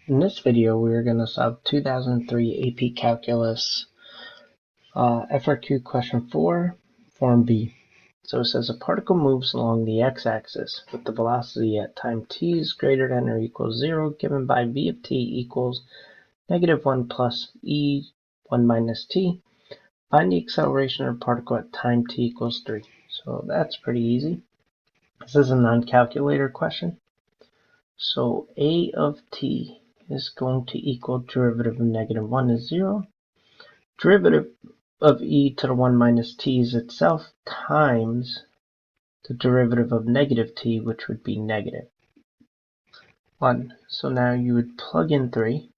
In this video, we're going to solve 2003 AP Calculus FRQ Question 4, Form B. So it says a particle moves along the x-axis with the velocity at time t is greater than or equals 0, given by v of t equals -1 plus e 1 minus t. Find the acceleration of the particle at time t equals 3. So that's pretty easy. This is a non-calculator question. So a of t is going to equal derivative of -1 is 0. Derivative of e to the 1 minus t is itself times the derivative of -t, which would be -1. So now you would plug in 3.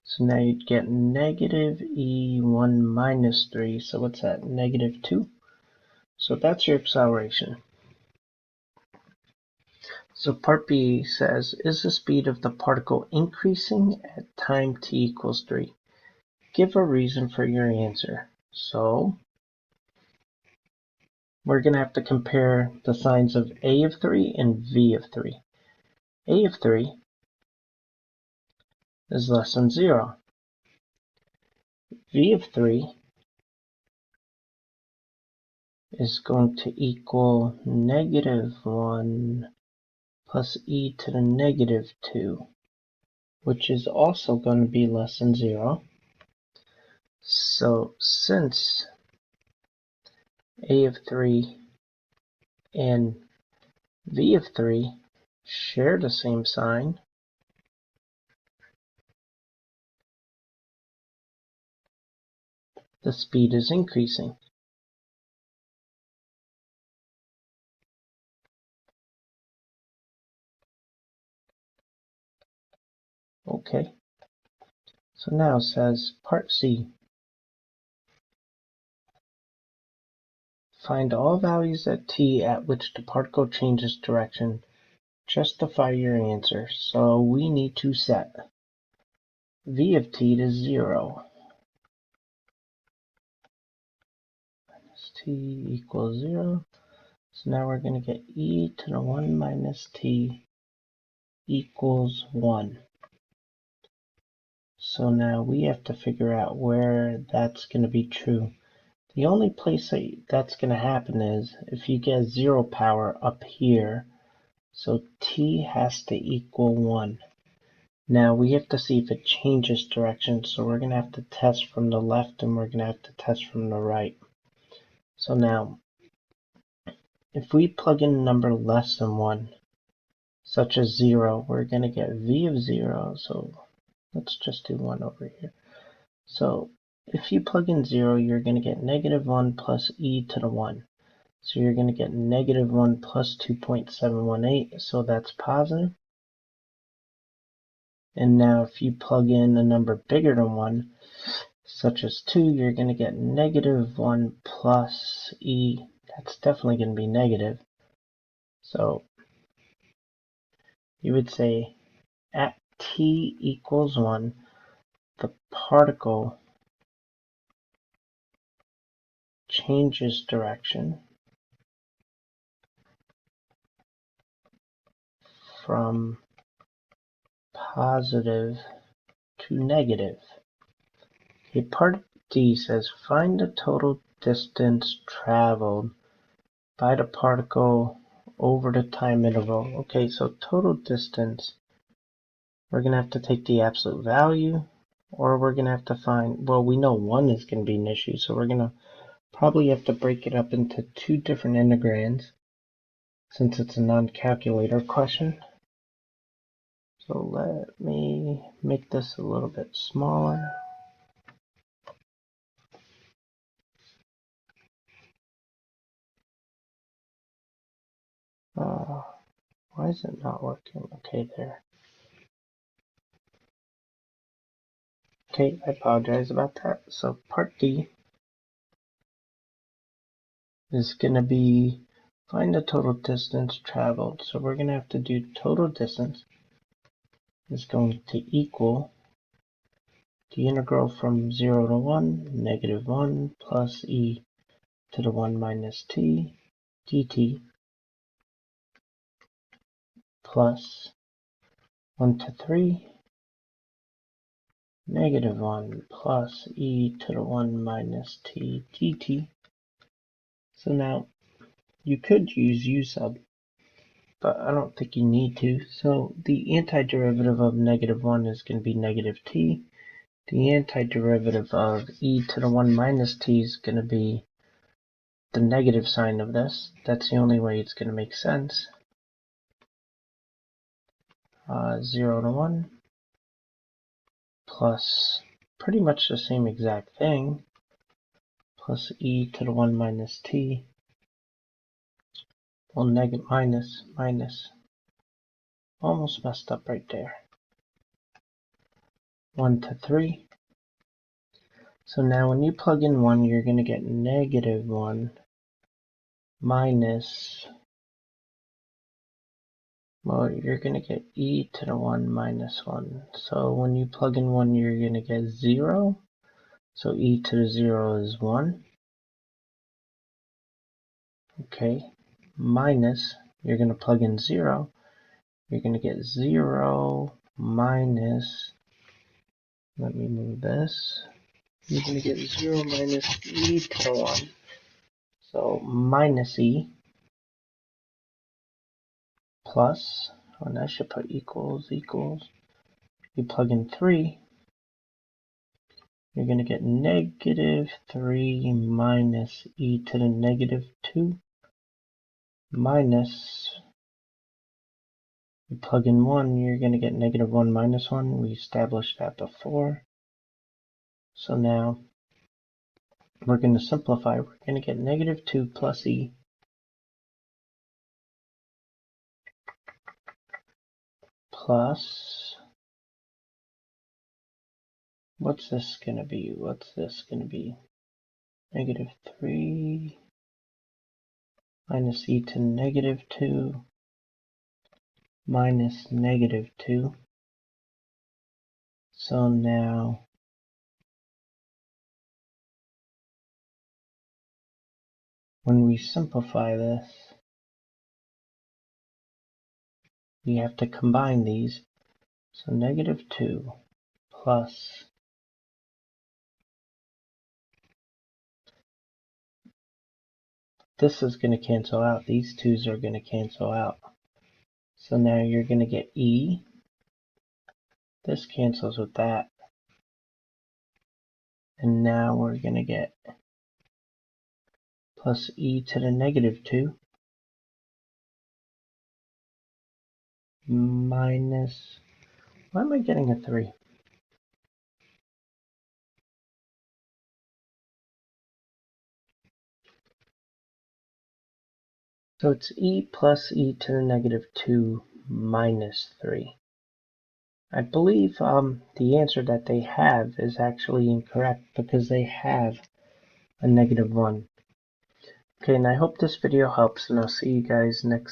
So now you'd get -e1 minus 3. So what's that? -2. So that's your acceleration. So part B says, is the speed of the particle increasing at time t equals 3? Give a reason for your answer. So we're going to have to compare the signs of A of 3 and V of 3. A of 3 is less than 0. V of 3 is going to equal -1 plus e to the -2, which is also going to be less than 0. So since A of 3 and V of 3 share the same sign, the speed is increasing. Okay, so now it says part C. Find all values at t at which the particle changes direction. Justify your answer. So we need to set v of t to 0. Minus t equals 0. So now we're going to get e to the 1 minus t equals 1. So now we have to figure out where that's going to be true. The only place that's going to happen is if you get 0 power up here. So t has to equal 1. Now we have to see if it changes direction, so we're going to have to test from the left and we're going to have to test from the right. So now, if we plug in a number less than 1, such as 0, we're going to get v of 0, so let's just do 1 over here. So if you plug in 0, you're going to get -1 plus e to the 1. So you're going to get -1 plus 2.718, so that's positive. And now if you plug in a number bigger than 1, such as 2, you're going to get -1 plus e. That's definitely going to be negative. So you would say at t equals 1, the particle changes direction from positive to negative. Okay, part D says find the total distance traveled by the particle over the time interval. Okay, so total distance, we're going to have to take the absolute value, or we're going to have to find, well, we know 1 is going to be an issue, so we're going to probably have to break it up into 2 different integrands since it's a non-calculator question. So let me make this a little bit smaller. Why is it not working? Okay, there. Okay, I apologize about that. So part D is going to be find the total distance traveled. So we're going to have to do total distance is going to equal the integral from 0 to 1, -1 plus e to the 1 minus t dt plus 1 to 3, negative 1 plus e to the 1 minus t dt. So now you could use u sub, but I don't think you need to. So the antiderivative of negative 1 is going to be negative t. The antiderivative of e to the 1 minus t is going to be the negative sign of this. That's the only way it's going to make sense. 0 to 1 plus pretty much the same exact thing, plus e to the 1 minus t. Well, negative minus, almost messed up right there. 1 to 3. So now when you plug in 1, you're going to get negative 1 minus, well, you're going to get e to the 1 minus 1. So when you plug in 1, you're going to get 0. So e to the 0 is 1. Okay. Minus, you're going to plug in 0. You're going to get 0 minus, let me move this. You're going to get 0 minus e to the 1. So minus e plus, and I should put equals. You plug in 3, you're going to get negative 3 minus e to the negative 2 minus, you plug in 1, you're going to get negative 1 minus 1. We established that before. So now we're going to simplify. We're going to get negative 2 plus e plus, what's this going to be? Negative 3 minus e to negative 2 minus negative 2. So now when we simplify this, we have to combine these. So negative 2 plus, this is going to cancel out. These 2's are going to cancel out. So now you're going to get e. This cancels with that. And now we're going to get plus e to the negative 2 minus, why am I getting a 3? So it's e plus e to the negative 2 minus 3. I believe the answer that they have is actually incorrect because they have a negative 1. Okay, and I hope this video helps, and I'll see you guys next